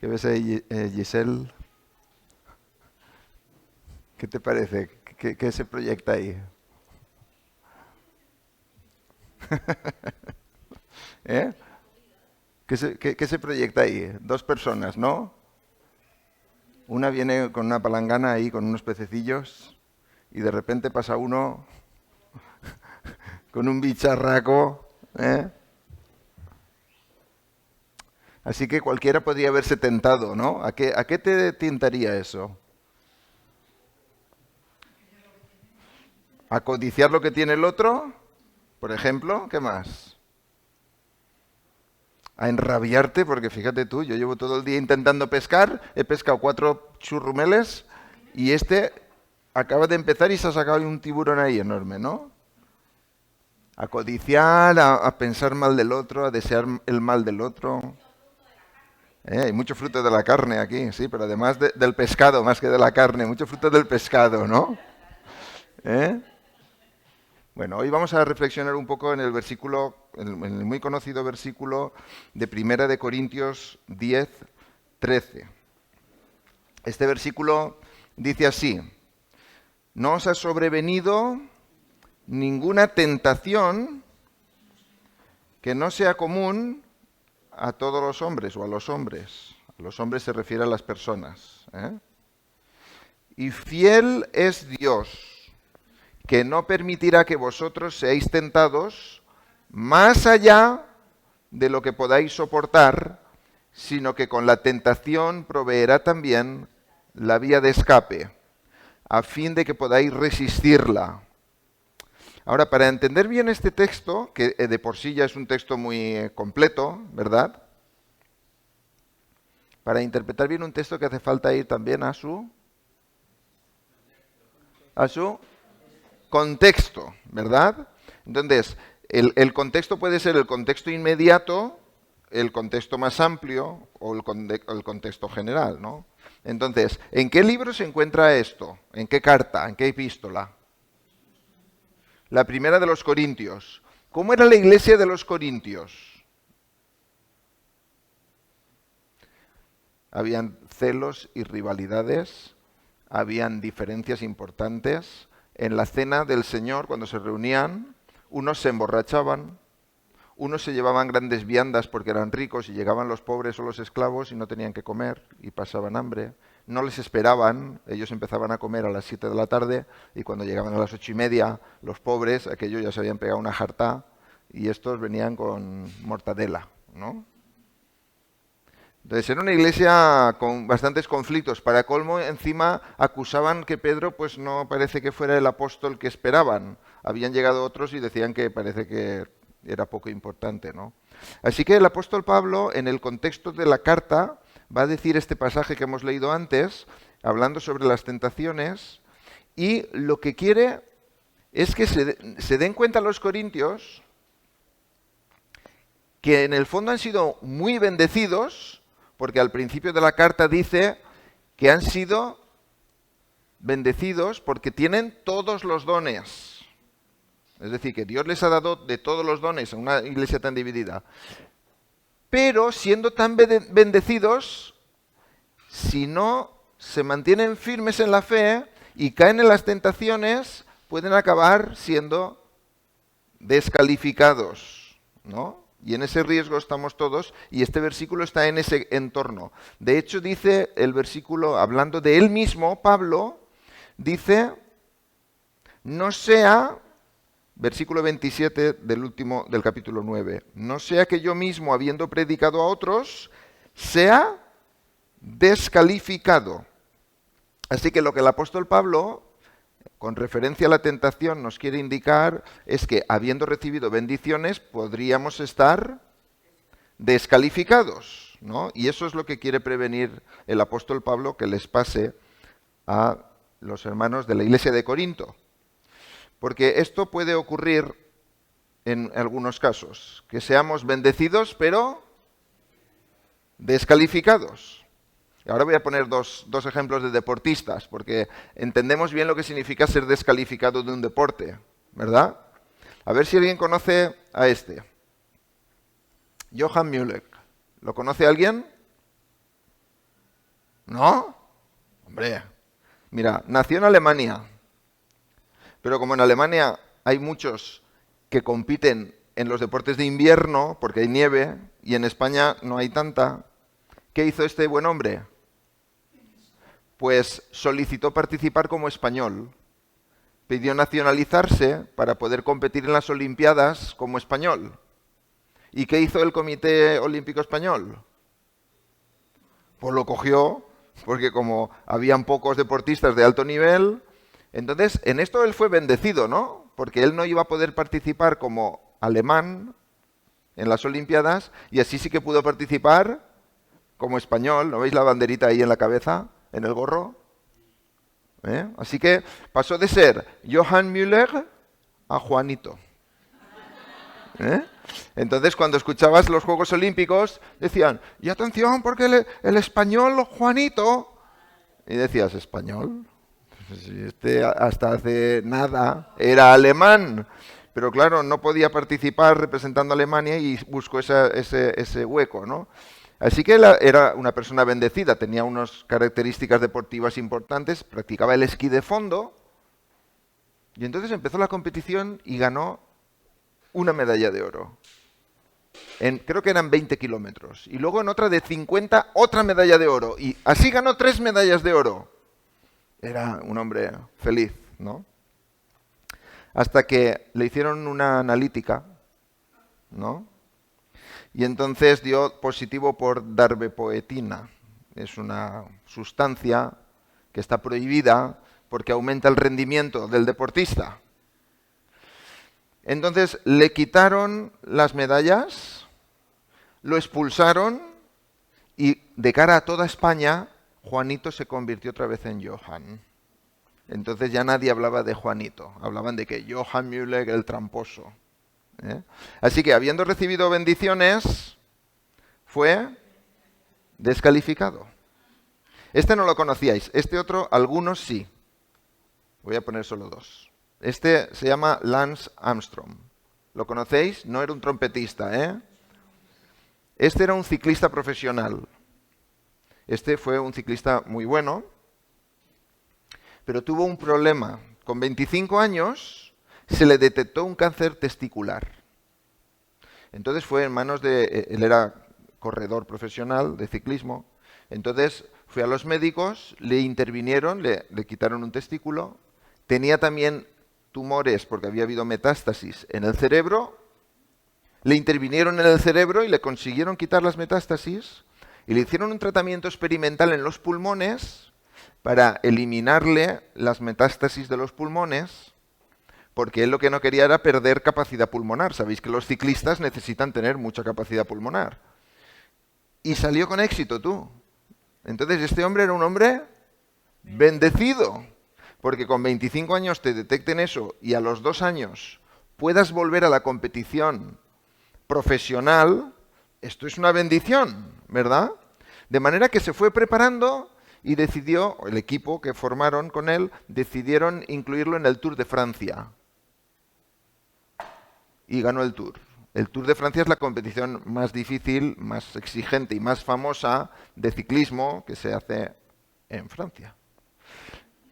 ¿Qué ves ahí, Giselle? ¿Qué te parece? ¿Qué se proyecta ahí? ¿Eh? ¿Qué se proyecta ahí? Dos personas, ¿no? Una viene con una palangana ahí, con unos pececillos, y de repente pasa uno con un bicharraco, ¿eh? Así que cualquiera podría haberse tentado, ¿no? ¿A qué te tentaría eso? ¿A codiciar lo que tiene el otro? Por ejemplo, ¿qué más? A enrabiarte, porque fíjate tú, yo llevo todo el día intentando pescar, he pescado 4 churrumeles y este acaba de empezar y se ha sacado un tiburón ahí enorme, ¿no? A codiciar, a pensar mal del otro, a desear el mal del otro. Hay mucho fruto de la carne aquí, sí, pero además del pescado, más que de la carne, mucho fruto del pescado, ¿no? ¿Eh? Bueno, hoy vamos a reflexionar un poco en el versículo, en el muy conocido versículo de Primera de Corintios 10, 13. Este versículo dice así: no os ha sobrevenido ninguna tentación que no sea común a todos los hombres o a los hombres. A los hombres se refiere a las personas, ¿eh? Y fiel es Dios, que no permitirá que vosotros seáis tentados más allá de lo que podáis soportar, sino que con la tentación proveerá también la vía de escape, a fin de que podáis resistirla. Ahora, para entender bien este texto, que de por sí ya es un texto muy completo, ¿verdad? Para interpretar bien un texto que hace falta ir también a su contexto, ¿verdad? Entonces, el contexto puede ser el contexto inmediato, el contexto más amplio o el contexto general, ¿no? Entonces, ¿en qué libro se encuentra esto? ¿En qué carta? ¿En qué epístola? La primera de los Corintios. ¿Cómo era la iglesia de los Corintios? Habían celos y rivalidades, habían diferencias importantes. En la cena del Señor, cuando se reunían, unos se emborrachaban, unos se llevaban grandes viandas porque eran ricos y llegaban los pobres o los esclavos y no tenían que comer y pasaban hambre. No les esperaban, ellos empezaban a comer a las 7 de la tarde y cuando llegaban a las 8:30, los pobres, aquellos ya se habían pegado una jartá y estos venían con mortadela, ¿no? Entonces era una iglesia con bastantes conflictos. Para colmo, encima acusaban que Pedro pues no parece que fuera el apóstol que esperaban. Habían llegado otros y decían que parece que era poco importante, ¿no? Así que el apóstol Pablo, en el contexto de la carta, va a decir este pasaje que hemos leído antes, hablando sobre las tentaciones, y lo que quiere es que se den cuenta los corintios que en el fondo han sido muy bendecidos, porque al principio de la carta dice que han sido bendecidos porque tienen todos los dones. Es decir, que Dios les ha dado de todos los dones a una iglesia tan dividida. Pero siendo tan bendecidos, si no se mantienen firmes en la fe y caen en las tentaciones, pueden acabar siendo descalificados, ¿no? Y en ese riesgo estamos todos, y este versículo está en ese entorno. De hecho, dice el versículo, hablando de él mismo, Pablo, dice, no sea, versículo 27 del capítulo 9, no sea que yo mismo, habiendo predicado a otros, sea descalificado. Así que lo que el apóstol Pablo, con referencia a la tentación, nos quiere indicar es que, habiendo recibido bendiciones, podríamos estar descalificados, ¿no? Y eso es lo que quiere prevenir el apóstol Pablo que les pase a los hermanos de la iglesia de Corinto. Porque esto puede ocurrir en algunos casos, que seamos bendecidos pero descalificados. Ahora voy a poner dos ejemplos de deportistas, porque entendemos bien lo que significa ser descalificado de un deporte, ¿verdad? A ver si alguien conoce a este. Johann Müller. ¿Lo conoce alguien? ¿No? Hombre, mira, nació en Alemania, pero como en Alemania hay muchos que compiten en los deportes de invierno, porque hay nieve, y en España no hay tanta, ¿qué hizo este buen hombre? Pues solicitó participar como español. Pidió nacionalizarse para poder competir en las Olimpiadas como español. ¿Y qué hizo el Comité Olímpico Español? Pues lo cogió, porque como habían pocos deportistas de alto nivel, entonces en esto él fue bendecido, ¿no? Porque él no iba a poder participar como alemán en las Olimpiadas y así sí que pudo participar como español. ¿No veis la banderita ahí en la cabeza, en el gorro? Así que pasó de ser Johann Müller a Juanito. Entonces, cuando escuchabas los Juegos Olímpicos, decían, y atención, porque el español Juanito... Y decías, ¿español? Pues si este hasta hace nada era alemán. Pero claro, no podía participar representando a Alemania y buscó ese hueco, ¿no? Así que era una persona bendecida, tenía unas características deportivas importantes, practicaba el esquí de fondo, y entonces empezó la competición y ganó una medalla de oro. Creo que eran 20 kilómetros. Y luego en otra de 50, otra medalla de oro. Y así ganó 3 medallas de oro. Era un hombre feliz, ¿no? Hasta que le hicieron una analítica, ¿no? Y entonces dio positivo por darbepoetina. Es una sustancia que está prohibida porque aumenta el rendimiento del deportista. Entonces le quitaron las medallas, lo expulsaron y de cara a toda España, Juanito se convirtió otra vez en Johann. Entonces ya nadie hablaba de Juanito, hablaban de que Johann Müller el tramposo. Así que habiendo recibido bendiciones, fue descalificado. Este no lo conocíais, este otro algunos sí. Voy a poner solo 2. Este se llama Lance Armstrong. ¿Lo conocéis? No era un trompetista, ¿eh? Este era un ciclista profesional. Este fue un ciclista muy bueno, pero tuvo un problema. Con 25 años se le detectó un cáncer testicular. Entonces fue en manos de... Él era corredor profesional de ciclismo. Entonces fue a los médicos, le intervinieron, le quitaron un testículo. Tenía también tumores porque había habido metástasis en el cerebro. Le intervinieron en el cerebro y le consiguieron quitar las metástasis. Y le hicieron un tratamiento experimental en los pulmones para eliminarle las metástasis de los pulmones, porque él lo que no quería era perder capacidad pulmonar. Sabéis que los ciclistas necesitan tener mucha capacidad pulmonar. Y salió con éxito, tú. Entonces este hombre era un hombre bendecido, porque con 25 años te detecten eso y a los 2 años puedas volver a la competición profesional, esto es una bendición, ¿verdad? De manera que se fue preparando y decidió, el equipo que formaron con él, decidieron incluirlo en el Tour de Francia. Y ganó el Tour. El Tour de Francia es la competición más difícil, más exigente y más famosa de ciclismo que se hace en Francia.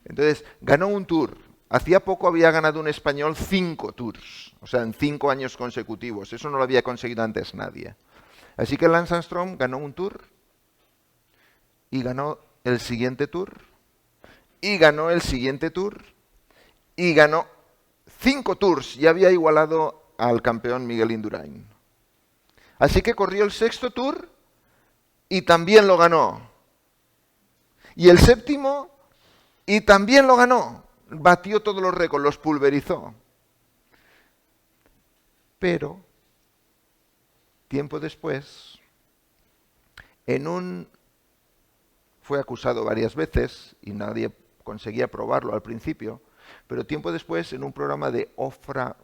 Entonces, ganó un Tour. Hacía poco había ganado un español 5 Tours, o sea, en 5 años consecutivos. Eso no lo había conseguido antes nadie. Así que Lance Armstrong ganó un Tour y ganó el siguiente Tour y ganó el siguiente Tour y ganó 5 Tours. Ya había igualado al campeón Miguel Indurain. Así que corrió el 6º Tour y también lo ganó. Y el 7º y también lo ganó. Batió todos los récords, los pulverizó. Pero, tiempo después, fue acusado varias veces y nadie conseguía probarlo al principio, pero tiempo después, en un programa de Oprah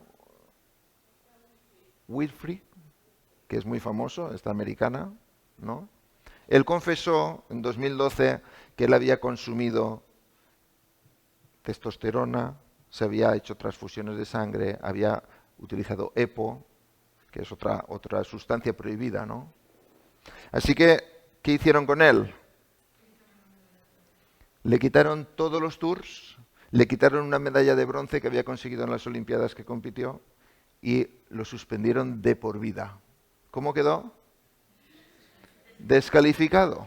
Winfrey, que es muy famoso, esta americana, ¿no? Él confesó en 2012 que él había consumido testosterona, se había hecho transfusiones de sangre, había utilizado EPO, que es otra sustancia prohibida, ¿no? Así que, ¿qué hicieron con él? Le quitaron todos los tours, le quitaron una medalla de bronce que había conseguido en las Olimpiadas que compitió y lo suspendieron de por vida. ¿Cómo quedó? Descalificado.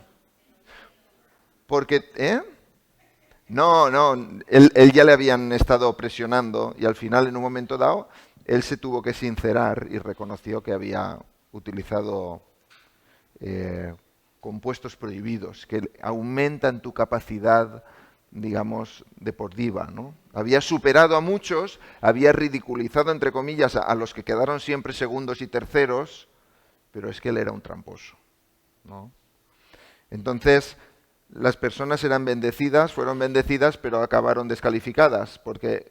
Porque, No, él ya le habían estado presionando y al final, en un momento dado, él se tuvo que sincerar y reconoció que había utilizado compuestos prohibidos, que aumentan tu capacidad, digamos, deportiva, ¿no? Había superado a muchos, había ridiculizado, entre comillas, a los que quedaron siempre segundos y terceros, pero es que él era un tramposo, ¿no? Entonces, las personas eran bendecidas, fueron bendecidas, pero acabaron descalificadas porque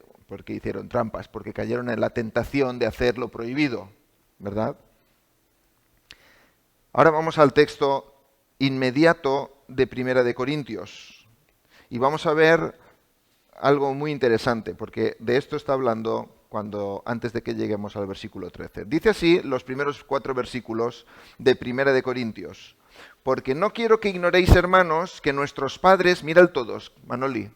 hicieron trampas, porque cayeron en la tentación de hacer lo prohibido, ¿verdad? Ahora vamos al texto inmediato de Primera de Corintios y vamos a ver algo muy interesante, porque de esto está hablando antes de que lleguemos al versículo 13. Dice así los primeros 4 versículos de Primera de Corintios. Porque no quiero que ignoréis, hermanos, que nuestros padres, mira el todos, Manoli,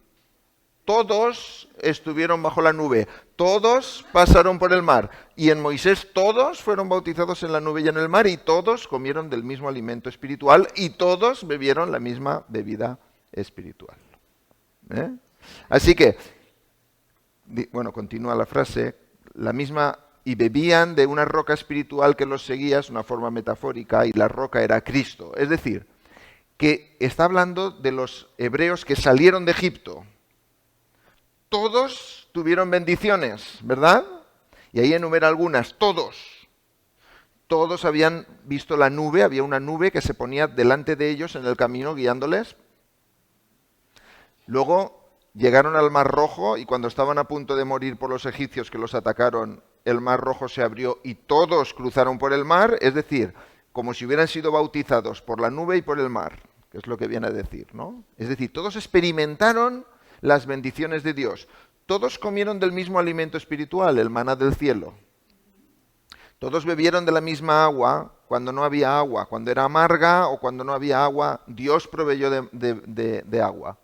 todos estuvieron bajo la nube, todos pasaron por el mar, y en Moisés todos fueron bautizados en la nube y en el mar, y todos comieron del mismo alimento espiritual, y todos bebieron la misma bebida espiritual. Así que, bueno, continúa la frase, la misma, y bebían de una roca espiritual que los seguía, es una forma metafórica, y la roca era Cristo. Es decir, que está hablando de los hebreos que salieron de Egipto. Todos tuvieron bendiciones, ¿verdad? Y ahí enumera algunas, todos. Todos habían visto la nube, había una nube que se ponía delante de ellos en el camino guiándoles. Luego llegaron al Mar Rojo y cuando estaban a punto de morir por los egipcios que los atacaron, el Mar Rojo se abrió y todos cruzaron por el mar, es decir, como si hubieran sido bautizados por la nube y por el mar, que es lo que viene a decir, ¿no? Es decir, todos experimentaron las bendiciones de Dios. Todos comieron del mismo alimento espiritual, el maná del cielo. Todos bebieron de la misma agua cuando no había agua. Cuando era amarga o cuando no había agua, Dios proveyó de agua.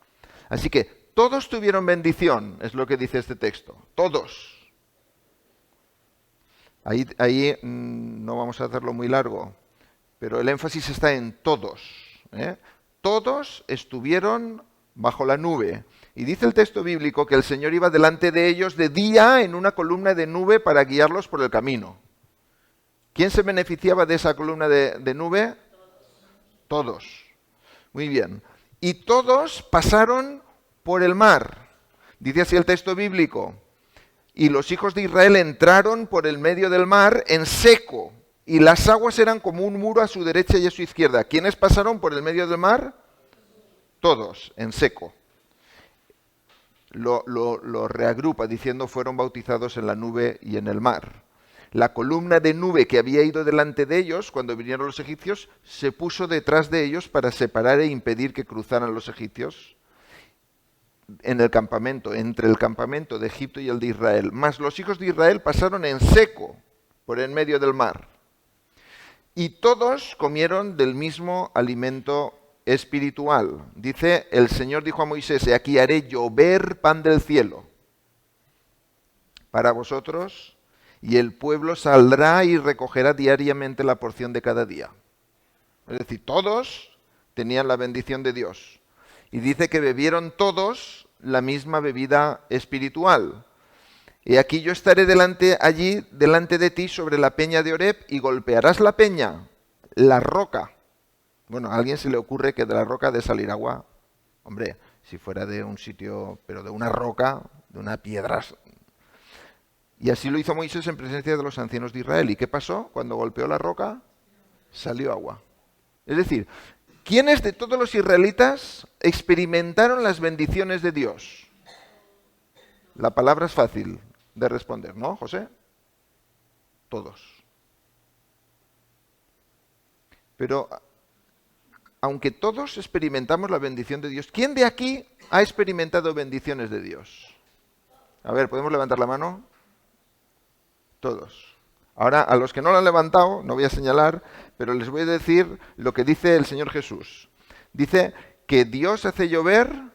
Así que todos tuvieron bendición, es lo que dice este texto. Todos. Ahí no vamos a hacerlo muy largo, pero el énfasis está en todos. Todos estuvieron bajo la nube. Y dice el texto bíblico que el Señor iba delante de ellos de día en una columna de nube para guiarlos por el camino. ¿Quién se beneficiaba de esa columna de nube? Todos. Muy bien. Y todos pasaron por el mar. Dice así el texto bíblico. Y los hijos de Israel entraron por el medio del mar en seco, y las aguas eran como un muro a su derecha y a su izquierda. ¿Quiénes pasaron por el medio del mar? Todos, en seco. Lo reagrupa diciendo fueron bautizados en la nube y en el mar. La columna de nube que había ido delante de ellos cuando vinieron los egipcios se puso detrás de ellos para separar e impedir que cruzaran los egipcios en el campamento, entre el campamento de Egipto y el de Israel. Mas los hijos de Israel pasaron en seco por en medio del mar. Y todos comieron del mismo alimento espiritual. Dice, el Señor dijo a Moisés, he aquí haré llover pan del cielo para vosotros, y el pueblo saldrá y recogerá diariamente la porción de cada día. Es decir, todos tenían la bendición de Dios. Y dice que bebieron todos la misma bebida espiritual. Y aquí yo estaré allí delante de ti sobre la peña de Horeb y golpearás la peña, la roca. Bueno, a alguien se le ocurre que de la roca ha de salir agua. Hombre, si fuera de un sitio, pero de una roca, de una piedra. Y así lo hizo Moisés en presencia de los ancianos de Israel. ¿Y qué pasó? Cuando golpeó la roca, salió agua. Es decir, ¿quiénes de todos los israelitas experimentaron las bendiciones de Dios? La palabra es fácil de responder, ¿no, José? Todos. Pero, aunque todos experimentamos la bendición de Dios, ¿quién de aquí ha experimentado bendiciones de Dios? A ver, ¿podemos levantar la mano? Todos. Ahora, a los que no lo han levantado, no voy a señalar, pero les voy a decir lo que dice el Señor Jesús. Dice que Dios hace llover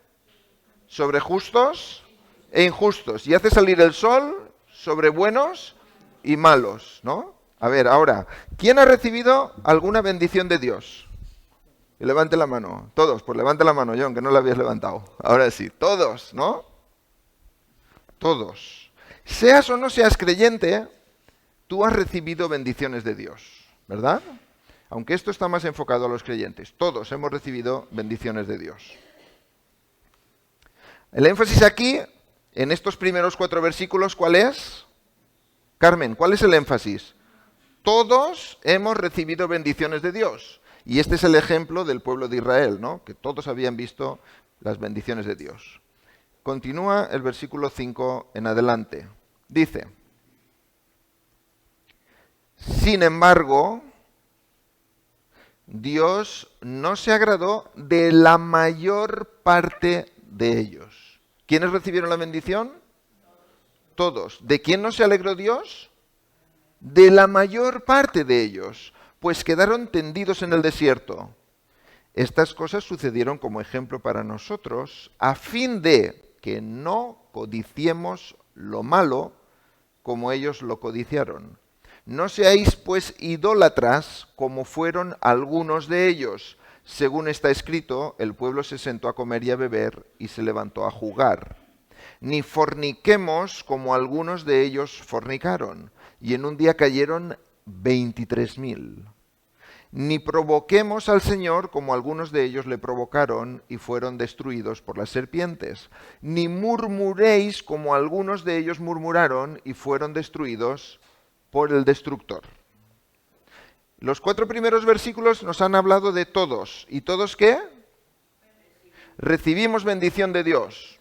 sobre justos e injustos, y hace salir el sol sobre buenos y malos, ¿no? A ver, ahora, ¿quién ha recibido alguna bendición de Dios? Y levante la mano. Todos, pues levante la mano, John, que no la habías levantado. Ahora sí, todos, ¿no? Todos. Seas o no seas creyente, tú has recibido bendiciones de Dios, ¿verdad? Aunque esto está más enfocado a los creyentes. Todos hemos recibido bendiciones de Dios. El énfasis aquí, en estos primeros 4 versículos, ¿cuál es? Carmen, ¿cuál es el énfasis? Todos hemos recibido bendiciones de Dios. Y este es el ejemplo del pueblo de Israel, ¿no? Que todos habían visto las bendiciones de Dios. Continúa el versículo 5 en adelante. Dice, sin embargo, Dios no se agradó de la mayor parte de ellos. ¿Quiénes recibieron la bendición? Todos. ¿De quién no se alegró Dios? De la mayor parte de ellos, pues quedaron tendidos en el desierto. Estas cosas sucedieron como ejemplo para nosotros, a fin de que no codiciemos lo malo como ellos lo codiciaron. No seáis pues idólatras como fueron algunos de ellos. Según está escrito, el pueblo se sentó a comer y a beber y se levantó a jugar. Ni forniquemos como algunos de ellos fornicaron, y en un día cayeron 23.000. Ni provoquemos al Señor como algunos de ellos le provocaron y fueron destruidos por las serpientes. Ni murmuréis como algunos de ellos murmuraron y fueron destruidos por el destructor. Los 4 primeros versículos nos han hablado de todos. ¿Y todos qué? Recibimos bendición de Dios.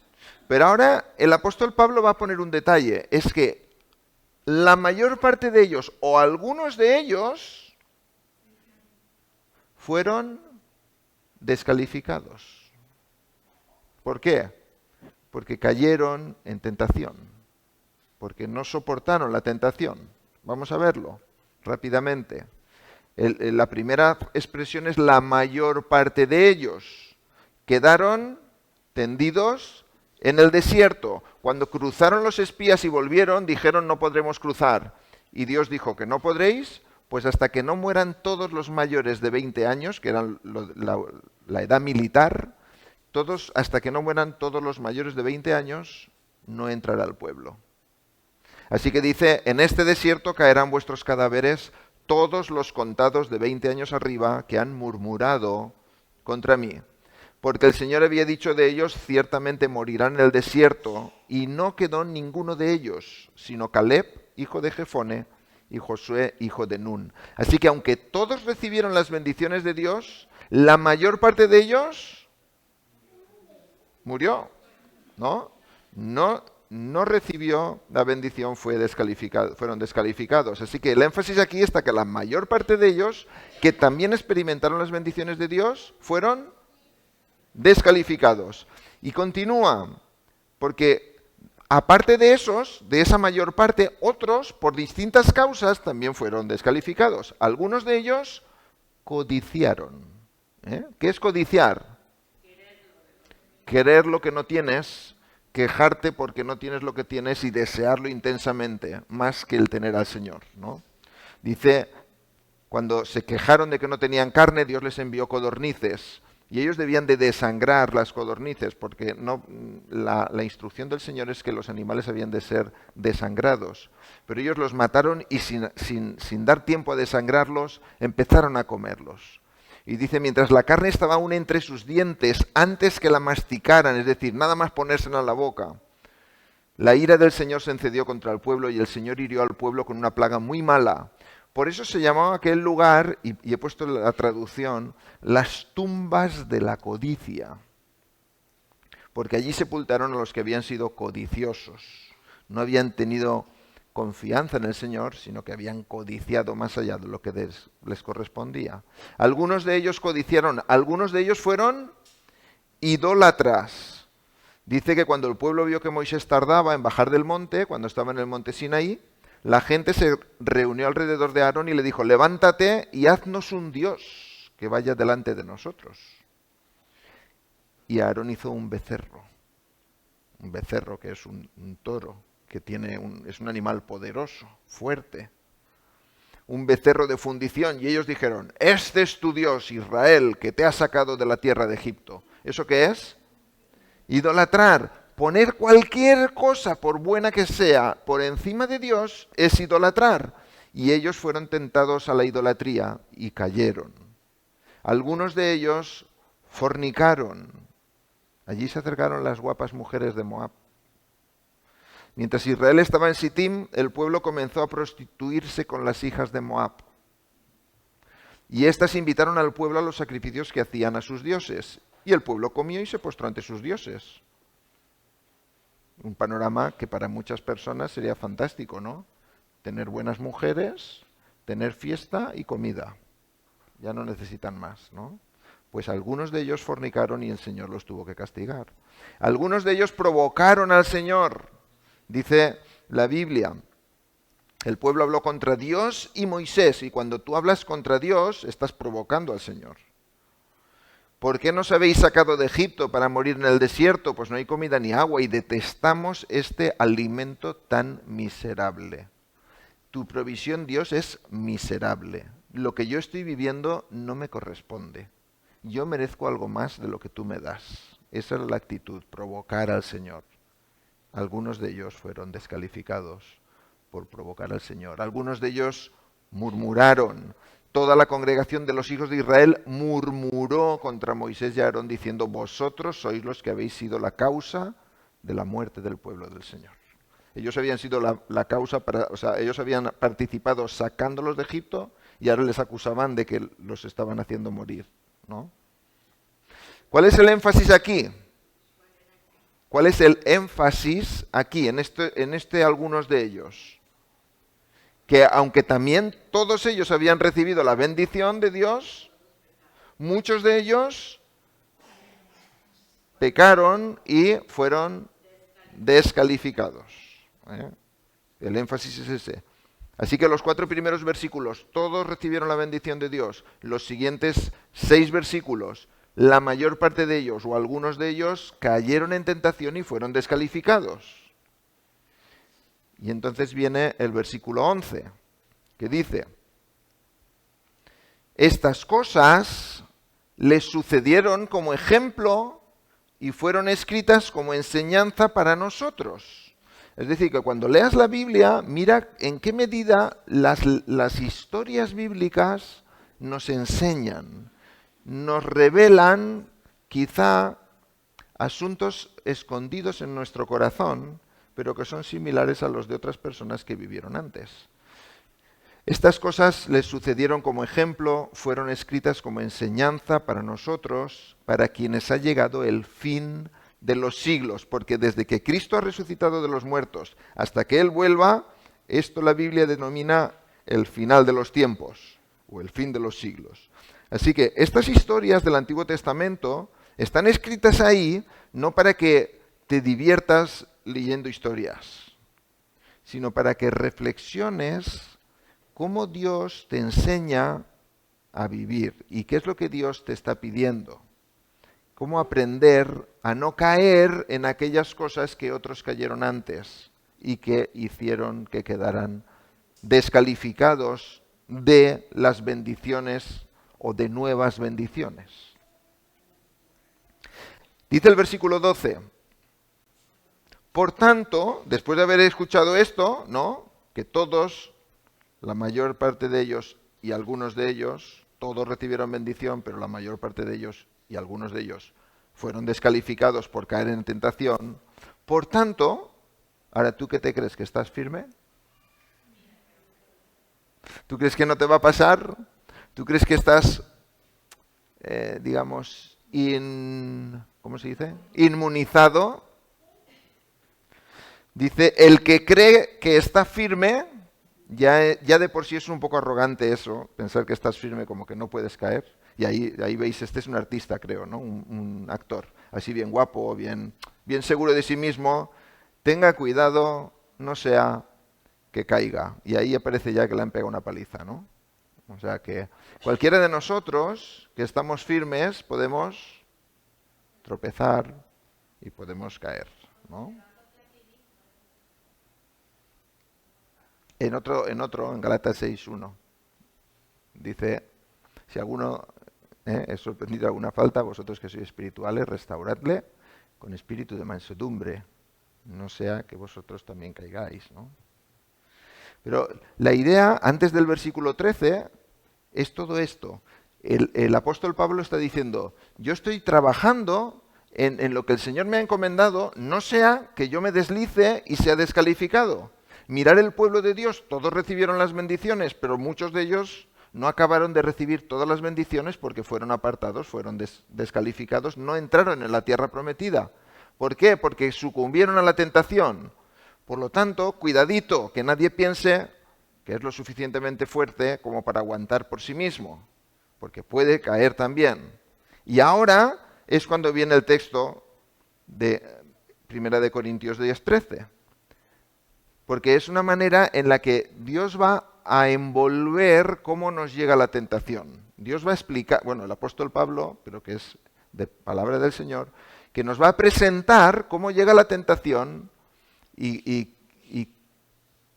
Pero ahora el apóstol Pablo va a poner un detalle. Es que la mayor parte de ellos, o algunos de ellos, fueron descalificados. ¿Por qué? Porque cayeron en tentación. Porque no soportaron la tentación. Vamos a verlo rápidamente. La primera expresión es la mayor parte de ellos. Quedaron tendidos en el desierto. Cuando cruzaron los espías y volvieron, dijeron no podremos cruzar. Y Dios dijo que no podréis, pues hasta que no mueran todos los mayores de 20 años, que eran la edad militar, todos, hasta que no mueran todos los mayores de 20 años, no entrará el pueblo. Así que dice, en este desierto caerán vuestros cadáveres todos los contados de 20 años arriba que han murmurado contra mí. Porque el Señor había dicho de ellos, ciertamente morirán en el desierto, y no quedó ninguno de ellos, sino Caleb, hijo de Jefone, y Josué, hijo de Nun. Así que aunque todos recibieron las bendiciones de Dios, la mayor parte de ellos murió, ¿no? No recibió la bendición, fueron descalificados. Así que el énfasis aquí está que la mayor parte de ellos, que también experimentaron las bendiciones de Dios, fueron descalificados. Y continúa, porque aparte de esos, de esa mayor parte, otros, por distintas causas, también fueron descalificados. Algunos de ellos codiciaron. ¿Qué es codiciar? Querer lo que no tienes, quejarte porque no tienes lo que tienes y desearlo intensamente, más que el tener al Señor, ¿no? Dice, cuando se quejaron de que no tenían carne, Dios les envió codornices. Y ellos debían de desangrar las codornices, porque la instrucción del Señor es que los animales habían de ser desangrados. Pero ellos los mataron y sin dar tiempo a desangrarlos, empezaron a comerlos. Y dice, mientras la carne estaba aún entre sus dientes, antes que la masticaran, es decir, nada más ponérsela en la boca, la ira del Señor se encendió contra el pueblo y el Señor hirió al pueblo con una plaga muy mala. Por eso se llamaba aquel lugar, y he puesto la traducción, las tumbas de la codicia. Porque allí sepultaron a los que habían sido codiciosos. No habían tenido confianza en el Señor, sino que habían codiciado más allá de lo que les correspondía. Algunos de ellos codiciaron, algunos de ellos fueron idólatras. Dice que cuando el pueblo vio que Moisés tardaba en bajar del monte, cuando estaba en el monte Sinaí, la gente se reunió alrededor de Aarón y le dijo, levántate y haznos un Dios que vaya delante de nosotros. Y Aarón hizo un becerro un becerro que es un toro, que es un animal poderoso, fuerte. Un becerro de fundición, y ellos dijeron, este es tu Dios, Israel, que te ha sacado de la tierra de Egipto. ¿Eso qué es? Idolatrar. Poner cualquier cosa, por buena que sea, por encima de Dios, es idolatrar. Y ellos fueron tentados a la idolatría y cayeron. Algunos de ellos fornicaron. Allí se acercaron las guapas mujeres de Moab. Mientras Israel estaba en Sittim, el pueblo comenzó a prostituirse con las hijas de Moab. Y éstas invitaron al pueblo a los sacrificios que hacían a sus dioses. Y el pueblo comió y se postró ante sus dioses. Un panorama que para muchas personas sería fantástico, ¿no? Tener buenas mujeres, tener fiesta y comida. Ya no necesitan más, ¿no? Pues algunos de ellos fornicaron y el Señor los tuvo que castigar. Algunos de ellos provocaron al Señor. Dice la Biblia, el pueblo habló contra Dios y Moisés, y cuando tú hablas contra Dios, estás provocando al Señor. ¿Por qué nos habéis sacado de Egipto para morir en el desierto? Pues no hay comida ni agua y detestamos este alimento tan miserable. Tu provisión, Dios, es miserable. Lo que yo estoy viviendo no me corresponde. Yo merezco algo más de lo que tú me das. Esa es la actitud, provocar al Señor. Algunos de ellos fueron descalificados por provocar al Señor. Algunos de ellos murmuraron. Toda la congregación de los hijos de Israel murmuró contra Moisés y Aarón diciendo, vosotros sois los que habéis sido la causa de la muerte del pueblo del Señor. Ellos habían sido la causa, ellos habían participado sacándolos de Egipto y ahora les acusaban de que los estaban haciendo morir, ¿no? ¿Cuál es el énfasis aquí? ¿Cuál es el énfasis aquí, en este algunos de ellos? Que aunque también todos ellos habían recibido la bendición de Dios, muchos de ellos pecaron y fueron descalificados. El énfasis es ese. Así que los 4 primeros versículos, todos recibieron la bendición de Dios. Los siguientes 6 versículos, la mayor parte de ellos o algunos de ellos cayeron en tentación y fueron descalificados. Y entonces viene el versículo 11, que dice, estas cosas les sucedieron como ejemplo y fueron escritas como enseñanza para nosotros. Es decir, que cuando leas la Biblia, mira en qué medida las historias bíblicas nos enseñan, nos revelan quizá asuntos escondidos en nuestro corazón, pero que son similares a los de otras personas que vivieron antes. Estas cosas les sucedieron como ejemplo, fueron escritas como enseñanza para nosotros, para quienes ha llegado el fin de los siglos, porque desde que Cristo ha resucitado de los muertos hasta que Él vuelva, esto la Biblia denomina el final de los tiempos, o el fin de los siglos. Así que estas historias del Antiguo Testamento están escritas ahí no para que te diviertas leyendo historias, sino para que reflexiones cómo Dios te enseña a vivir y qué es lo que Dios te está pidiendo. Cómo aprender a no caer en aquellas cosas que otros cayeron antes y que hicieron que quedaran descalificados de las bendiciones o de nuevas bendiciones. Dice el versículo 12, por tanto, después de haber escuchado esto, ¿no? Que todos, la mayor parte de ellos y algunos de ellos, todos recibieron bendición, pero la mayor parte de ellos y algunos de ellos fueron descalificados por caer en tentación. Por tanto, ahora tú qué te crees, ¿que estás firme? ¿Tú crees que no te va a pasar? ¿Tú crees que estás, digamos, ¿cómo se dice? Inmunizado? Dice, el que cree que está firme, ya de por sí es un poco arrogante eso, pensar que estás firme como que no puedes caer. Y ahí veis, este es un artista, creo, ¿no? Un actor, así bien guapo, bien seguro de sí mismo. Tenga cuidado, no sea que caiga. Y ahí aparece ya que le han pegado una paliza, ¿no? O sea que cualquiera de nosotros que estamos firmes podemos tropezar y podemos caer. ¿no? En Gálatas 6:1, dice, si alguno es sorprendido de alguna falta, vosotros que sois espirituales, restauradle con espíritu de mansedumbre, no sea que vosotros también caigáis, ¿no? Pero la idea, antes del versículo 13, es todo esto. El apóstol Pablo está diciendo, yo estoy trabajando en lo que el Señor me ha encomendado, no sea que yo me deslice y sea descalificado. Mirar el pueblo de Dios, todos recibieron las bendiciones, pero muchos de ellos no acabaron de recibir todas las bendiciones porque fueron apartados, fueron descalificados, no entraron en la tierra prometida. ¿Por qué? Porque sucumbieron a la tentación. Por lo tanto, cuidadito, que nadie piense que es lo suficientemente fuerte como para aguantar por sí mismo, porque puede caer también. Y ahora es cuando viene el texto de 1 Corintios 10:13. Porque es una manera en la que Dios va a envolver cómo nos llega la tentación. Dios va a explicar, bueno, el apóstol Pablo, pero que es de palabra del Señor, que nos va a presentar cómo llega la tentación y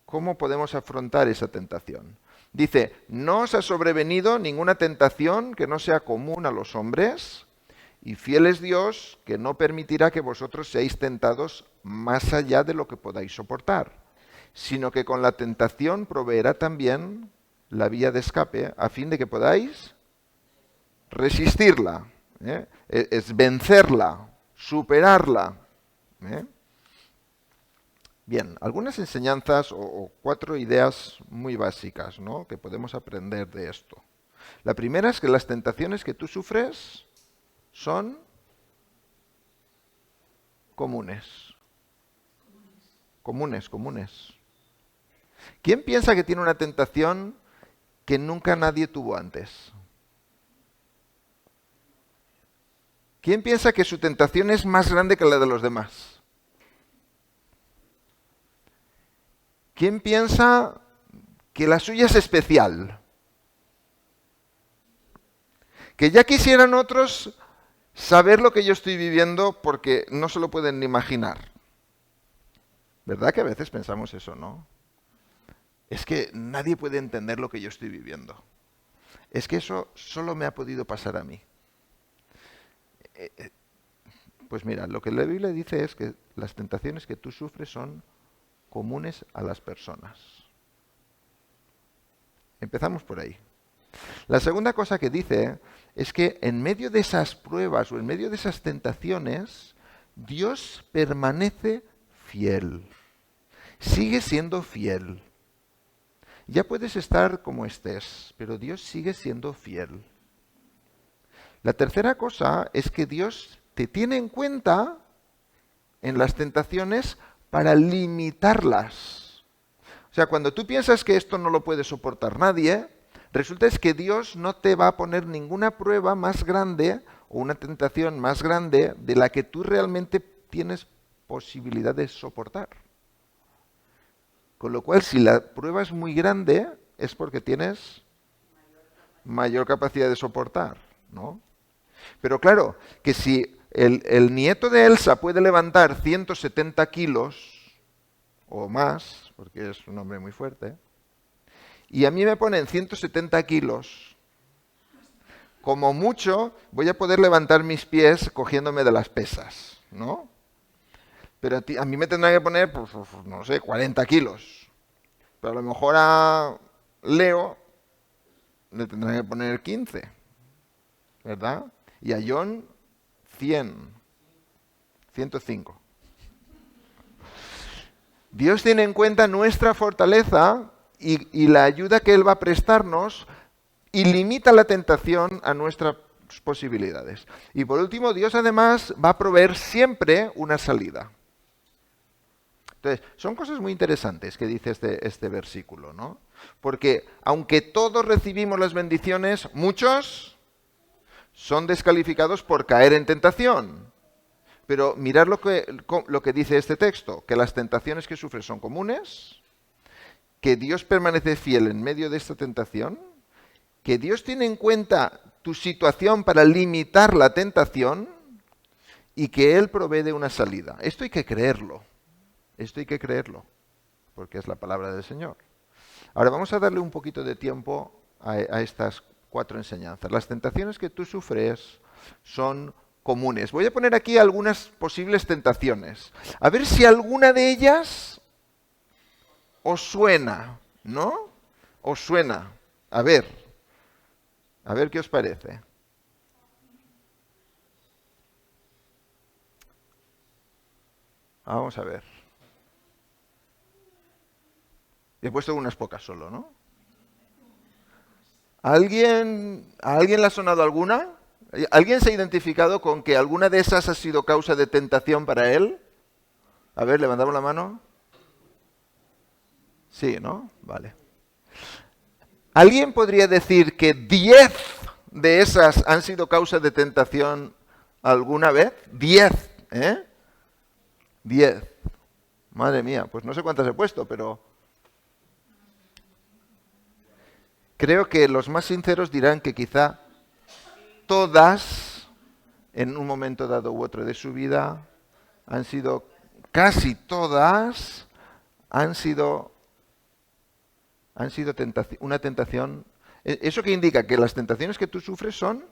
cómo podemos afrontar esa tentación. Dice, no os ha sobrevenido ninguna tentación que no sea común a los hombres, y fiel es Dios que no permitirá que vosotros seáis tentados más allá de lo que podáis soportar, sino que con la tentación proveerá también la vía de escape a fin de que podáis resistirla, es vencerla, superarla. Bien, algunas enseñanzas o 4 ideas muy básicas, ¿no?, que podemos aprender de esto. La primera es que las tentaciones que tú sufres son comunes. Comunes. ¿Quién piensa que tiene una tentación que nunca nadie tuvo antes? ¿Quién piensa que su tentación es más grande que la de los demás? ¿Quién piensa que la suya es especial? Que ya quisieran otros saber lo que yo estoy viviendo porque no se lo pueden ni imaginar. ¿Verdad que a veces pensamos eso, no? Es que nadie puede entender lo que yo estoy viviendo. Es que eso solo me ha podido pasar a mí. Pues mira, lo que la Biblia dice es que las tentaciones que tú sufres son comunes a las personas. Empezamos por ahí. La segunda cosa que dice es que en medio de esas pruebas o en medio de esas tentaciones, Dios permanece fiel. Sigue siendo fiel. Ya puedes estar como estés, pero Dios sigue siendo fiel. La tercera cosa es que Dios te tiene en cuenta en las tentaciones para limitarlas. O sea, cuando tú piensas que esto no lo puede soportar nadie, resulta es que Dios no te va a poner ninguna prueba más grande o una tentación más grande de la que tú realmente tienes posibilidad de soportar. Con lo cual, si la prueba es muy grande, es porque tienes mayor capacidad de soportar, ¿no? Pero claro, que si el nieto de Elsa puede levantar 170 kilos o más, porque es un hombre muy fuerte, y a mí me ponen 170 kilos, como mucho voy a poder levantar mis pies cogiéndome de las pesas, ¿no? Pero a mí me tendrán que poner, pues, no sé, 40 kilos. Pero a lo mejor a Leo le tendrán que poner 15, ¿verdad? Y a John 105. Dios tiene en cuenta nuestra fortaleza y la ayuda que Él va a prestarnos y limita la tentación a nuestras posibilidades. Y por último, Dios además va a proveer siempre una salida. Entonces, son cosas muy interesantes que dice este versículo, ¿no? Porque aunque todos recibimos las bendiciones, muchos son descalificados por caer en tentación. Pero mirad lo que dice este texto, que las tentaciones que sufres son comunes, que Dios permanece fiel en medio de esta tentación, que Dios tiene en cuenta tu situación para limitar la tentación y que Él provee una salida. Esto hay que creerlo. Esto hay que creerlo, porque es la palabra del Señor. Ahora vamos a darle un poquito de tiempo a estas 4 enseñanzas. Las tentaciones que tú sufres son comunes. Voy a poner aquí algunas posibles tentaciones. A ver si alguna de ellas os suena, ¿no? Os suena. A ver qué os parece. Vamos a ver. He puesto unas pocas solo, ¿no? ¿A alguien le ha sonado alguna? ¿Alguien se ha identificado con que alguna de esas ha sido causa de tentación para él? A ver, levantamos la mano. Sí, ¿no? Vale. ¿Alguien podría decir que 10 de esas han sido causa de tentación alguna vez? 10, ¿eh? 10. Madre mía, pues no sé cuántas he puesto, pero creo que los más sinceros dirán que quizá todas, en un momento dado u otro de su vida, han sido, casi todas, han sido una tentación. ¿Eso qué indica? Que las tentaciones que tú sufres son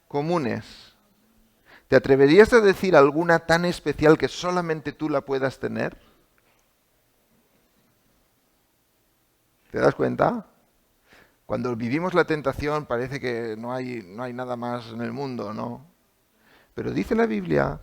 comunes. ¿Te atreverías a decir alguna tan especial que solamente tú la puedas tener? ¿Te das cuenta? Cuando vivimos la tentación parece que no hay nada más en el mundo, ¿no? Pero dice la Biblia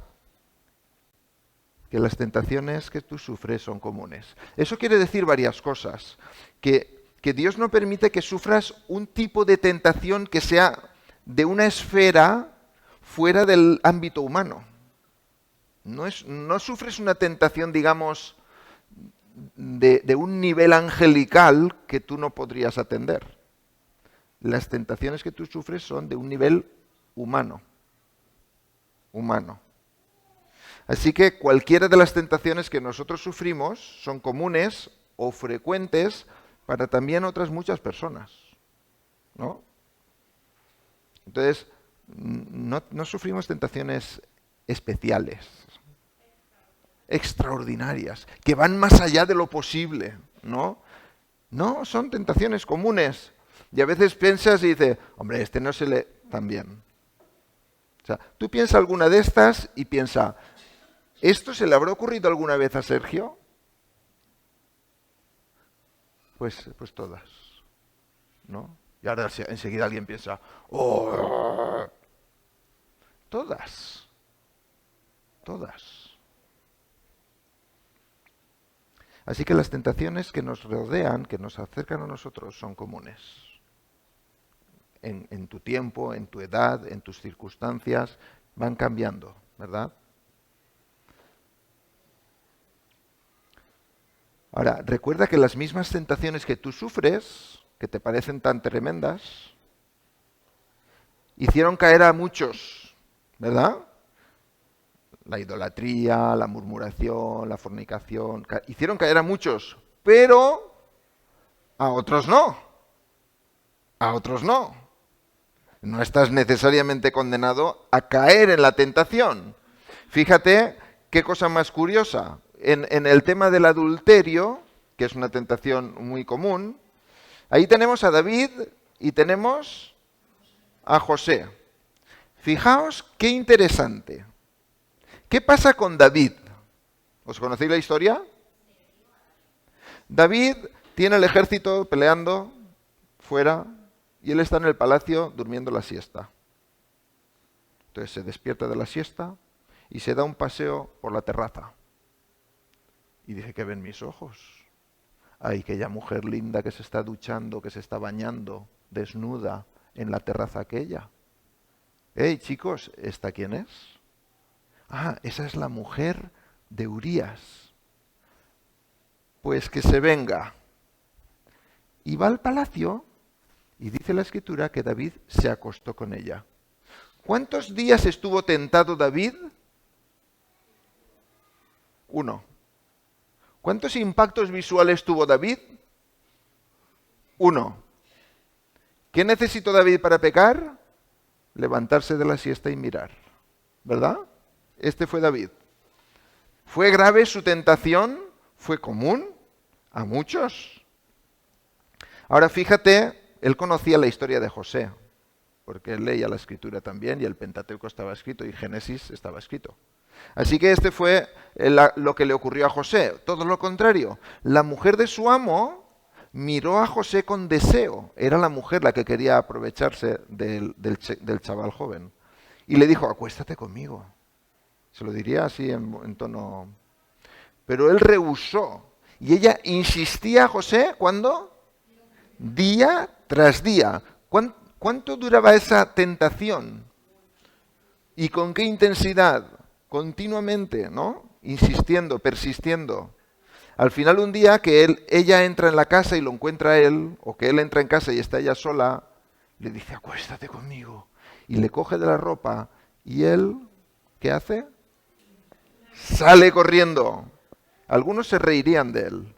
que las tentaciones que tú sufres son comunes. Eso quiere decir varias cosas. Que Dios no permite que sufras un tipo de tentación que sea de una esfera fuera del ámbito humano. No sufres una tentación, digamos, de un nivel angelical que tú no podrías atender. Las tentaciones que tú sufres son de un nivel humano. Humano. Así que cualquiera de las tentaciones que nosotros sufrimos son comunes o frecuentes para también otras muchas personas, ¿no? Entonces, no sufrimos tentaciones especiales, extraordinarias, que van más allá de lo posible, ¿no? No, son tentaciones comunes. Y a veces piensas y dices, hombre, este no se le tan bien. O sea, tú piensas alguna de estas y piensa, ¿esto se le habrá ocurrido alguna vez a Sergio? Pues todas, ¿no? Y ahora enseguida alguien piensa, ¡oh! Todas. Así que las tentaciones que nos rodean, que nos acercan a nosotros, son comunes. En tu tiempo, en tu edad, en tus circunstancias, van cambiando, ¿verdad? Ahora, recuerda que las mismas tentaciones que tú sufres, que te parecen tan tremendas, hicieron caer a muchos, ¿verdad? La idolatría, la murmuración, la fornicación, hicieron caer a muchos, pero a otros no. A otros no. No estás necesariamente condenado a caer en la tentación. Fíjate qué cosa más curiosa. En el tema del adulterio, que es una tentación muy común, ahí tenemos a David y tenemos a José. Fijaos qué interesante. ¿Qué pasa con David? ¿Os conocéis la historia? David tiene el ejército peleando fuera y él está en el palacio durmiendo la siesta. Entonces se despierta de la siesta y se da un paseo por la terraza. Y dice, ¿qué ven mis ojos? Ay, aquella mujer linda que se está duchando, que se está bañando, desnuda, en la terraza aquella. Hey, chicos, ¿esta quién es? Ah, esa es la mujer de Urías. Pues que se venga. Y va al palacio y dice la Escritura que David se acostó con ella. ¿Cuántos días estuvo tentado David? 1. ¿Cuántos impactos visuales tuvo David? 1. ¿Qué necesitó David para pecar? Levantarse de la siesta y mirar. ¿verdad? Este fue David. ¿Fue grave su tentación? ¿Fue común a muchos? Ahora fíjate, él conocía la historia de José, porque él leía la escritura también y el Pentateuco estaba escrito y Génesis estaba escrito. Así que este fue lo que le ocurrió a José. Todo lo contrario, la mujer de su amo miró a José con deseo. Era la mujer la que quería aprovecharse del chaval joven. Y le dijo, acuéstate conmigo. Se lo diría así en tono... Pero él rehusó. Y ella insistía a José, ¿cuándo? Día tras día. ¿Cuánto duraba esa tentación? ¿Y con qué intensidad? Continuamente, ¿no? Insistiendo, persistiendo. Al final un día que ella entra en la casa y lo encuentra a él, o que él entra en casa y está ella sola, le dice, acuéstate conmigo. Y le coge de la ropa y él, ¿qué hace? Sale corriendo. Algunos se reirían de él.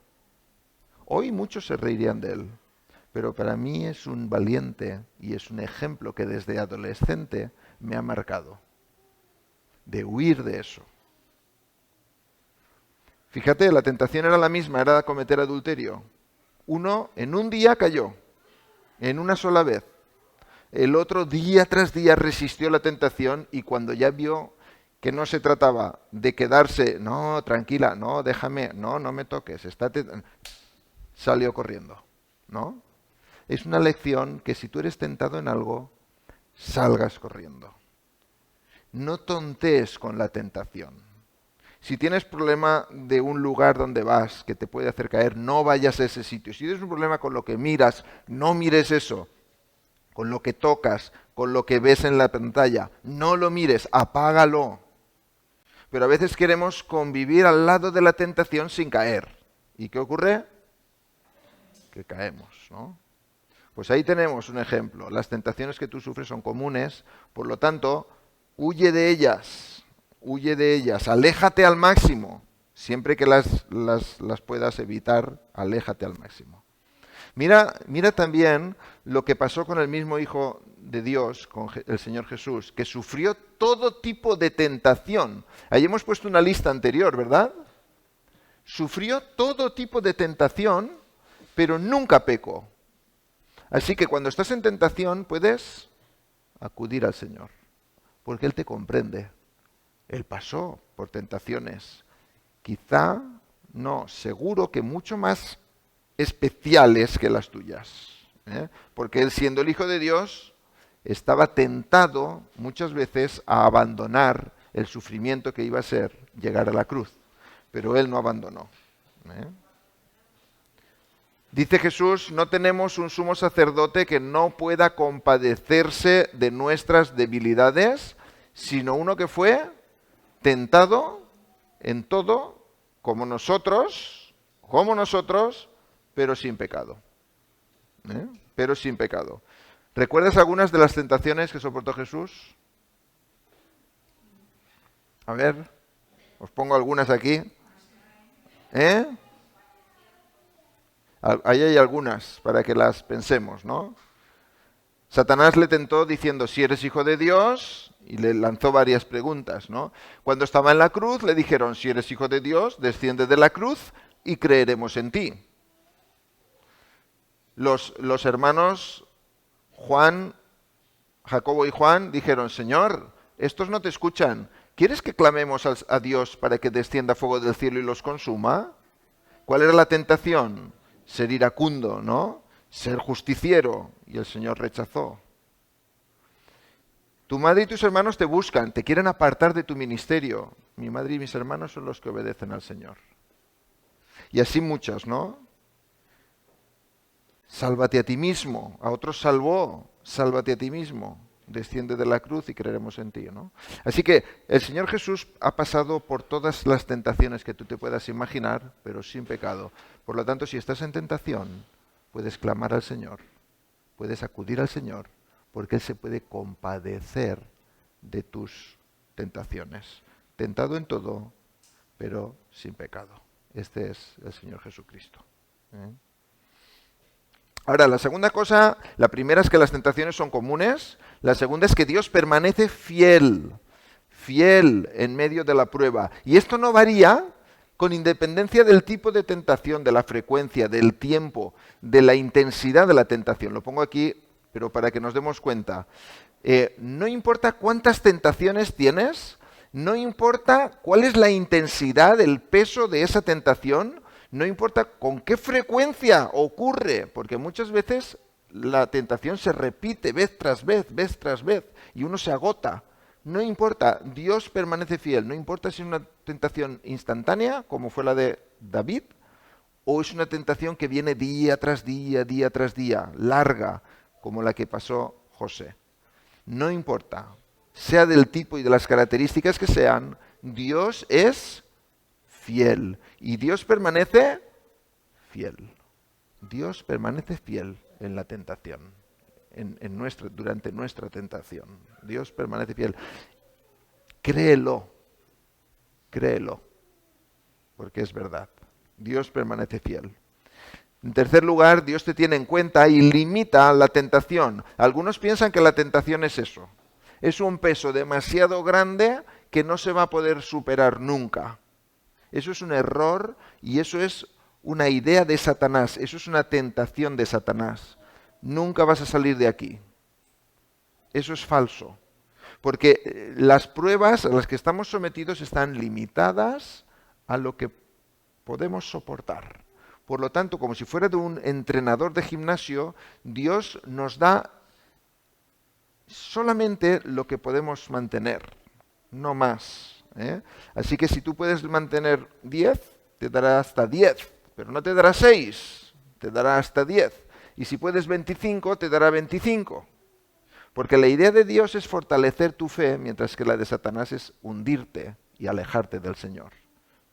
Hoy muchos se reirían de él. Pero para mí es un valiente y es un ejemplo que desde adolescente me ha marcado. De huir de eso. Fíjate, la tentación era la misma, era cometer adulterio. Uno en un día cayó, en una sola vez. El otro día tras día resistió la tentación y cuando ya vio que no se trataba de quedarse, no, tranquila, no, déjame, no me toques, salió corriendo, ¿no? Es una lección que si tú eres tentado en algo, salgas corriendo. No tontees con la tentación. Si tienes problema de un lugar donde vas que te puede hacer caer, no vayas a ese sitio. Si tienes un problema con lo que miras, no mires eso. Con lo que tocas, con lo que ves en la pantalla, no lo mires, apágalo. Pero a veces queremos convivir al lado de la tentación sin caer. ¿Y qué ocurre? Que caemos, ¿no? Pues ahí tenemos un ejemplo. Las tentaciones que tú sufres son comunes, por lo tanto, huye de ellas, aléjate al máximo. Siempre que las puedas evitar, aléjate al máximo. Mira también lo que pasó con el mismo Hijo de Dios, con el Señor Jesús, que sufrió todo tipo de tentación. Ahí hemos puesto una lista anterior, ¿verdad? Sufrió todo tipo de tentación, pero nunca pecó. Así que cuando estás en tentación puedes acudir al Señor, porque Él te comprende. Él pasó por tentaciones, quizá, no, seguro que mucho más especiales que las tuyas. Porque Él, siendo el Hijo de Dios, estaba tentado muchas veces a abandonar el sufrimiento que iba a ser llegar a la cruz. Pero Él no abandonó. Dice Jesús, no tenemos un sumo sacerdote que no pueda compadecerse de nuestras debilidades, sino uno que fue tentado en todo, como nosotros, pero sin pecado. Pero sin pecado. ¿Recuerdas algunas de las tentaciones que soportó Jesús? A ver, os pongo algunas aquí. Ahí hay algunas para que las pensemos, ¿no? Satanás le tentó diciendo, si eres hijo de Dios, y le lanzó varias preguntas, ¿no? Cuando estaba en la cruz le dijeron, si eres hijo de Dios, desciende de la cruz y creeremos en ti. Los hermanos Jacobo y Juan dijeron, Señor, estos no te escuchan. ¿Quieres que clamemos a Dios para que descienda fuego del cielo y los consuma? ¿Cuál era la tentación? Ser iracundo, ¿no? Ser justiciero. Y el Señor rechazó. Tu madre y tus hermanos te buscan, te quieren apartar de tu ministerio. Mi madre y mis hermanos son los que obedecen al Señor. Y así muchas, ¿no? Sálvate a ti mismo. A otros salvó. Sálvate a ti mismo. Desciende de la cruz y creeremos en ti, ¿no? Así que el Señor Jesús ha pasado por todas las tentaciones que tú te puedas imaginar, pero sin pecado. Por lo tanto, si estás en tentación, puedes clamar al Señor, puedes acudir al Señor, porque Él se puede compadecer de tus tentaciones. Tentado en todo, pero sin pecado. Este es el Señor Jesucristo. Ahora, la segunda cosa, la primera es que las tentaciones son comunes, la segunda es que Dios permanece fiel. fiel en medio de la prueba. Y esto no varía con independencia del tipo de tentación, de la frecuencia, del tiempo, de la intensidad de la tentación. Lo pongo aquí, pero para que nos demos cuenta. No importa cuántas tentaciones tienes, no importa cuál es la intensidad, el peso de esa tentación, no importa con qué frecuencia ocurre, porque muchas veces la tentación se repite vez tras vez, y uno se agota. No importa, Dios permanece fiel, no importa si es una tentación instantánea, como fue la de David, o es una tentación que viene día tras día, larga, como la que pasó José. No importa, sea del tipo y de las características que sean, Dios es fiel. Y Dios permanece fiel. Dios permanece fiel en la tentación, durante nuestra tentación. Dios permanece fiel. Créelo, porque es verdad. Dios permanece fiel. En tercer lugar, Dios te tiene en cuenta y limita la tentación. Algunos piensan que la tentación es eso. Es un peso demasiado grande que no se va a poder superar nunca. Eso es un error y eso es una idea de Satanás. Eso es una tentación de Satanás. Nunca vas a salir de aquí. Eso es falso. Porque las pruebas a las que estamos sometidos están limitadas a lo que podemos soportar. Por lo tanto, como si fuera de un entrenador de gimnasio, Dios nos da solamente lo que podemos mantener, no más. Así que si tú puedes mantener 10, te dará hasta 10, pero no te dará 6, te dará hasta 10. Y si puedes 25, te dará 25. Porque la idea de Dios es fortalecer tu fe, mientras que la de Satanás es hundirte y alejarte del Señor,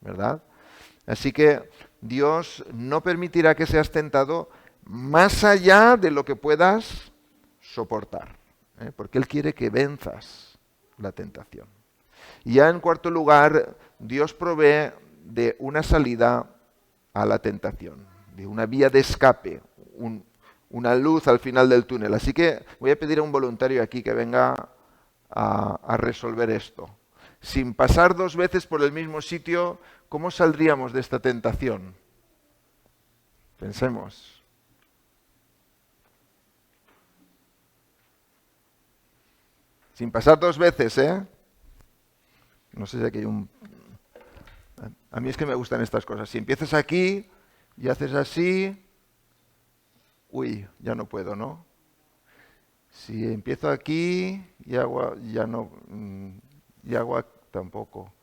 ¿verdad? Así que Dios no permitirá que seas tentado más allá de lo que puedas soportar, porque Él quiere que venzas la tentación. Y ya en cuarto lugar, Dios provee de una salida a la tentación, de una vía de escape, una luz al final del túnel. Así que voy a pedir a un voluntario aquí que venga a resolver esto. Sin pasar 2 veces por el mismo sitio, ¿cómo saldríamos de esta tentación? Pensemos. Sin pasar 2 veces, ¿eh? No sé si aquí hay un... A mí es que me gustan estas cosas. Si empiezas aquí y haces así... Uy, ya no puedo, ¿no? Si empiezo aquí y hago... Ya no... Y hago tampoco.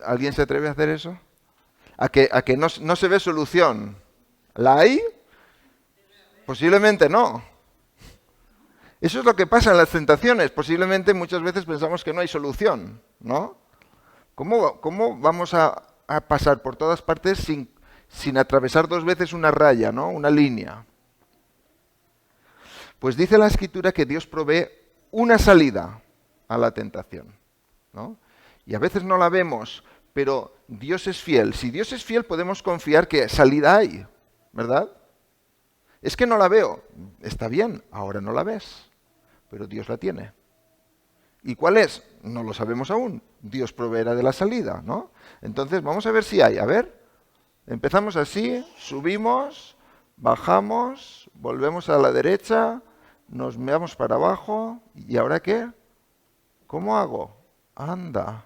¿Alguien se atreve a hacer eso? ¿A que no se ve solución? ¿La hay? Posiblemente no. Eso es lo que pasa en las tentaciones. Posiblemente muchas veces pensamos que no hay solución, ¿no? ¿Cómo vamos a pasar por todas partes sin atravesar 2 veces una raya, ¿no? Una línea? Pues dice la Escritura que Dios provee una salida a la tentación, ¿no? Y a veces no la vemos, pero Dios es fiel. Si Dios es fiel, podemos confiar que salida hay, ¿verdad? Es que no la veo. Está bien, ahora no la ves, pero Dios la tiene. ¿Y cuál es? No lo sabemos aún. Dios proveerá de la salida, ¿no? Entonces, vamos a ver si hay. A ver, empezamos así, subimos, bajamos, volvemos a la derecha, nos meamos para abajo, ¿y ahora qué? ¿Cómo hago? Anda.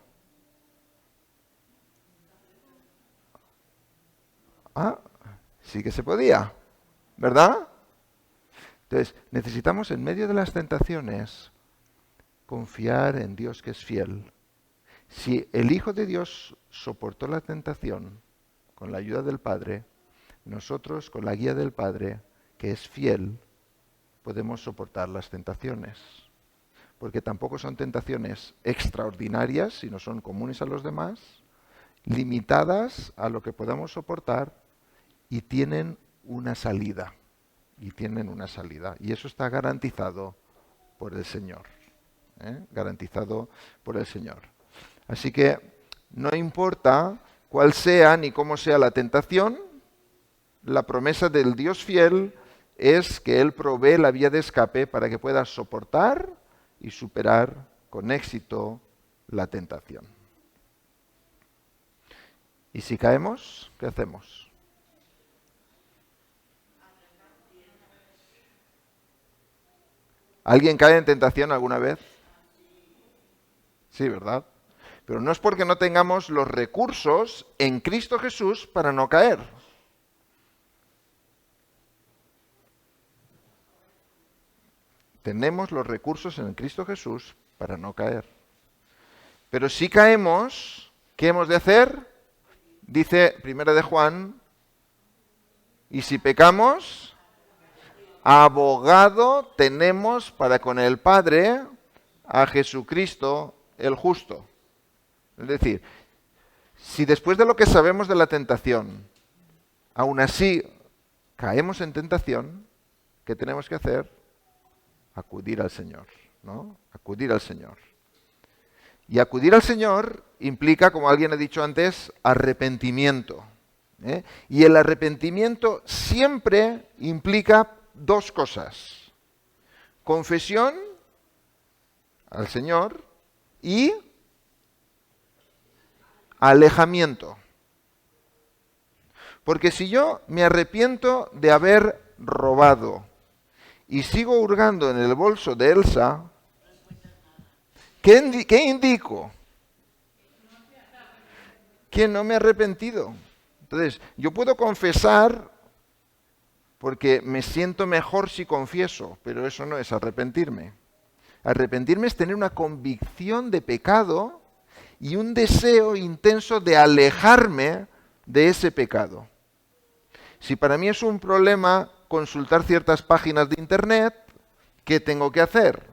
Ah, sí que se podía, ¿verdad? Entonces, necesitamos en medio de las tentaciones confiar en Dios que es fiel. Si el Hijo de Dios soportó la tentación con la ayuda del Padre, nosotros con la guía del Padre, que es fiel, podemos soportar las tentaciones. Porque tampoco son tentaciones extraordinarias, sino son comunes a los demás, limitadas a lo que podamos soportar y tienen una salida. Y eso está garantizado por el Señor. Garantizado por el Señor. Así que no importa cuál sea ni cómo sea la tentación, la promesa del Dios fiel es que Él provee la vía de escape para que puedas soportar y superar con éxito la tentación. ¿Y si caemos, qué hacemos? ¿Alguien cae en tentación alguna vez? Sí, ¿verdad? Pero no es porque no tengamos los recursos en Cristo Jesús para no caer. Tenemos los recursos en Cristo Jesús para no caer. Pero si caemos, ¿qué hemos de hacer? Dice 1 de Juan, y si pecamos, abogado tenemos para con el Padre a Jesucristo el justo. Es decir, si después de lo que sabemos de la tentación, aún así caemos en tentación, ¿qué tenemos que hacer? Acudir al Señor, ¿no? Acudir al Señor. Y acudir al Señor implica, como alguien ha dicho antes, arrepentimiento. ¿eh? Y el arrepentimiento siempre implica dos cosas. Confesión al Señor y alejamiento. Porque si yo me arrepiento de haber robado y sigo hurgando en el bolso de Elsa, ¿qué indico? Que no me he arrepentido. Entonces, yo puedo confesar porque me siento mejor si confieso, pero eso no es arrepentirme. Arrepentirme es tener una convicción de pecado y un deseo intenso de alejarme de ese pecado. Si para mí es un problema consultar ciertas páginas de Internet, ¿qué tengo que hacer?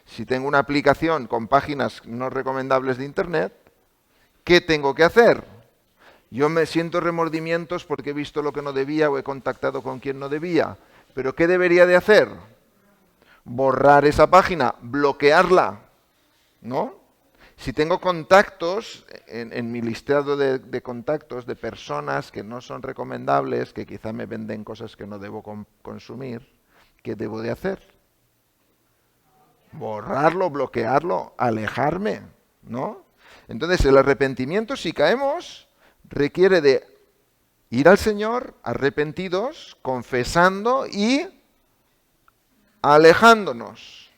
Si tengo una aplicación con páginas no recomendables de Internet, ¿qué tengo que hacer? Yo me siento remordimientos porque he visto lo que no debía o he contactado con quien no debía. ¿Pero qué debería de hacer? Borrar esa página, bloquearla, ¿no? Si tengo contactos en mi listado de contactos de personas que no son recomendables, que quizá me venden cosas que no debo consumir, ¿qué debo de hacer? Borrarlo, bloquearlo, alejarme, ¿no? Entonces el arrepentimiento, si caemos, requiere de ir al Señor arrepentidos, confesando y alejándonos.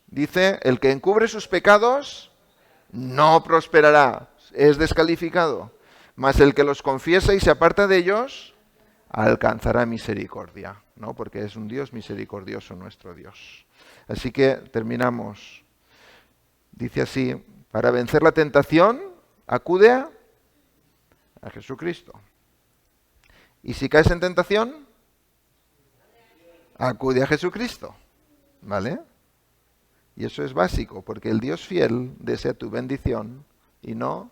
Dice, el que encubre sus pecados no prosperará, es descalificado. Mas el que los confiesa y se aparta de ellos, alcanzará misericordia, ¿no? Porque es un Dios misericordioso nuestro Dios. Así que terminamos. Dice así, para vencer la tentación, acude a Jesucristo. Y si caes en tentación, acude a Jesucristo. ¿Vale? Y eso es básico, porque el Dios fiel desea tu bendición y no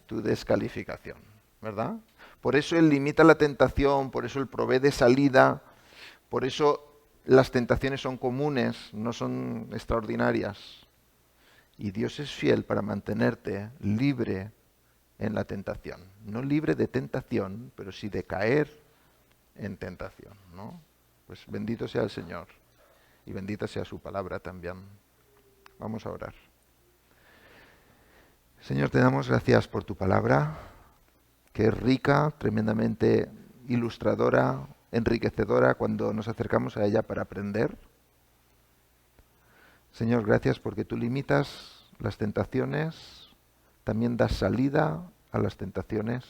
tu descalificación, ¿verdad? Por eso Él limita la tentación, por eso Él provee de salida, por eso las tentaciones son comunes, no son extraordinarias. Y Dios es fiel para mantenerte libre en la tentación. No libre de tentación, pero sí de caer en tentación, ¿no? Pues bendito sea el Señor. Y bendita sea su palabra también. Vamos a orar. Señor, te damos gracias por tu palabra, que es rica, tremendamente ilustradora, enriquecedora cuando nos acercamos a ella para aprender. Señor, gracias porque tú limitas las tentaciones, también das salida a las tentaciones,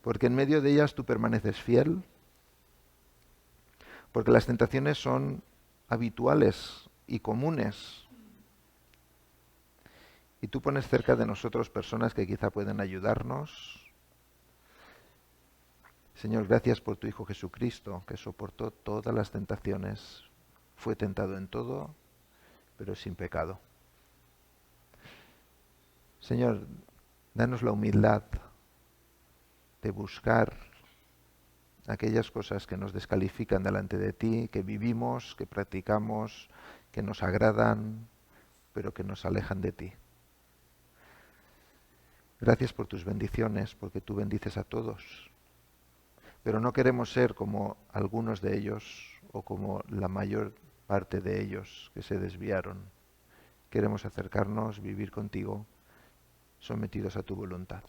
porque en medio de ellas tú permaneces fiel, porque las tentaciones son habituales y comunes. Y tú pones cerca de nosotros personas que quizá pueden ayudarnos. Señor, gracias por tu Hijo Jesucristo, que soportó todas las tentaciones, fue tentado en todo, pero sin pecado. Señor, danos la humildad de buscar aquellas cosas que nos descalifican delante de ti, que vivimos, que practicamos, que nos agradan, pero que nos alejan de ti. Gracias por tus bendiciones, porque tú bendices a todos. Pero no queremos ser como algunos de ellos o como la mayor parte de ellos que se desviaron. Queremos acercarnos, vivir contigo, sometidos a tu voluntad.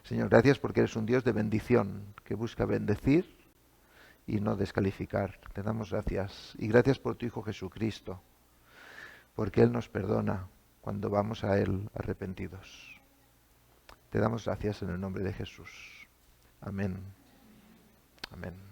Señor, gracias porque eres un Dios de bendición, que busca bendecir y no descalificar. Te damos gracias. Y gracias por tu Hijo Jesucristo, porque Él nos perdona cuando vamos a Él arrepentidos. Te damos gracias en el nombre de Jesús. Amén. Amén.